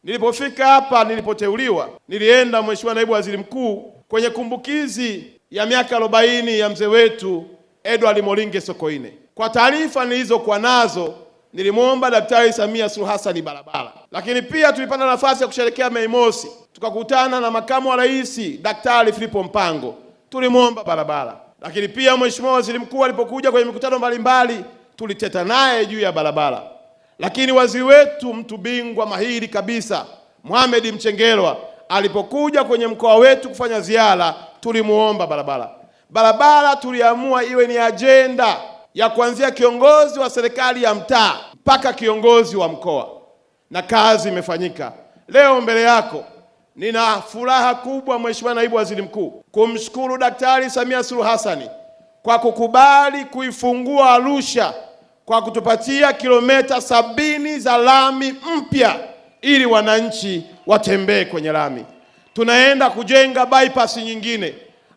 Nilipofika hapa, nilipoteuliwa, nilienda Mheshimiwa Naibu Waziri Mkuu kwenye kumbukizi ya miaka 40 ya mzee wetu Edward Moringe Sokoine. Kwa taarifa nilizokuwa nazo, nilimwomba Daktari Samia Suluhu Hassan barabara. Lakini pia tulipata nafasi ya kusherehekea Mei Mosi, tukakutana na Makamu wa Rais Daktari Philipo Mpango, tulimwomba barabara. Lakini pia Mheshimiwa Waziri Mkuu alipokuja kwenye mikutano mbalimbali, tuliteta naye juu ya barabara. Lakini waziri wetu mtu bingwa mahiri kabisa Mohamed Mchengerwa alipokuja kwenye mkoa wetu kufanya ziara, tulimuomba barabara. Barabara tuliamua iwe ni ajenda ya kuanzia kiongozi wa serikali ya mtaa mpaka kiongozi wa mkoa, na kazi imefanyika. Leo mbele yako nina furaha kubwa, Mheshimiwa Naibu Waziri Mkuu, kumshukuru Daktari Samia Suluhu Hassan kwa kukubali kuifungua Arusha kwa kutupatia kilomita 70 za lami mpya ili wananchi watembee kwenye lami. Tunaenda kujenga bypass nyingine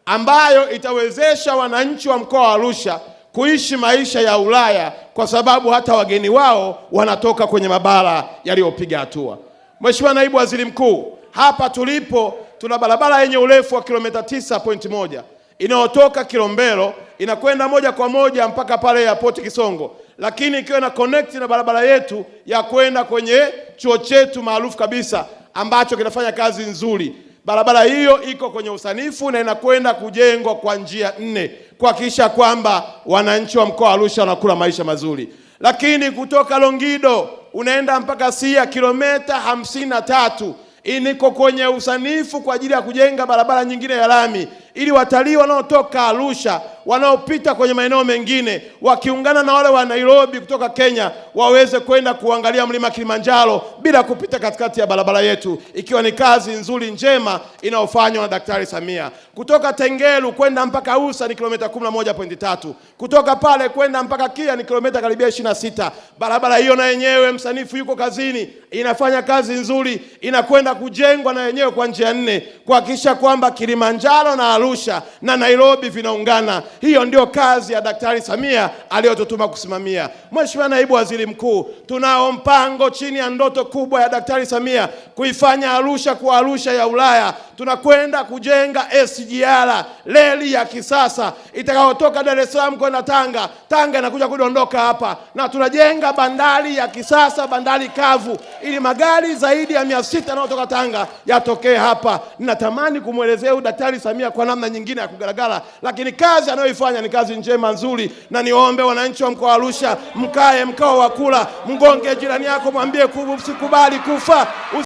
ambayo itawezesha wananchi wa mkoa wa Arusha kuishi maisha ya Ulaya, kwa sababu hata wageni wao wanatoka kwenye mabara yaliyopiga hatua. Mheshimiwa Naibu Waziri Mkuu, hapa tulipo tuna barabara yenye urefu wa kilomita 9.1 inayotoka Kilombero inakwenda moja kwa moja mpaka pale airport Kisongo, lakini ikiwa na connect na barabara yetu ya kwenda kwenye chuo chetu maarufu kabisa ambacho kinafanya kazi nzuri. Barabara hiyo iko kwenye usanifu na inakwenda kujengwa kwa njia 4 kuhakikisha kwamba wananchi wa mkoa wa Arusha wanakula maisha mazuri. Lakini kutoka Longido unaenda mpaka Sia kilomita 53 iniko kwenye usanifu kwa ajili ya kujenga barabara nyingine ya lami, ili watalii wanaotoka Arusha wanaopita kwenye maeneo mengine wakiungana na wale wa Nairobi kutoka Kenya waweze kwenda kuangalia mlima Kilimanjaro bila kupita katikati ya barabara yetu, ikiwa ni kazi nzuri njema inayofanywa na Daktari Samia. Kutoka Tengeru kwenda mpaka Usa ni kilomita 11.3. Kutoka pale kwenda mpaka Kia ni kilomita karibia 26. Barabara hiyo na yenyewe msanifu yuko kazini, inafanya kazi nzuri, inakwenda kujengwa na yenyewe kwa njia 4 kuhakikisha kwamba Kilimanjaro na Arusha na Nairobi vinaungana. Hiyo ndio kazi ya Daktari Samia aliyotutuma kusimamia. Mheshimiwa Naibu Waziri Mkuu, tunao mpango chini ya ndoto kubwa ya Daktari Samia kuifanya Arusha kuwa Arusha ya Ulaya. Tunakwenda kujenga SGR, reli ya kisasa itakayotoka Dar es Salaam kwenda Tanga, Tanga inakuja kudondoka hapa, na tunajenga bandari ya kisasa, bandari kavu, ili magari zaidi ya 600 yanayotoka Tanga yatokee hapa. Ninatamani kumwelezea Daktari Samia kwa namna nyingine ya kugaragara, lakini kazi anayoifanya ni kazi njema nzuri, na niombe wananchi wa mkoa wa Arusha mkae mkao wa kula, mgonge jirani yako, mwambie usikubali kufa.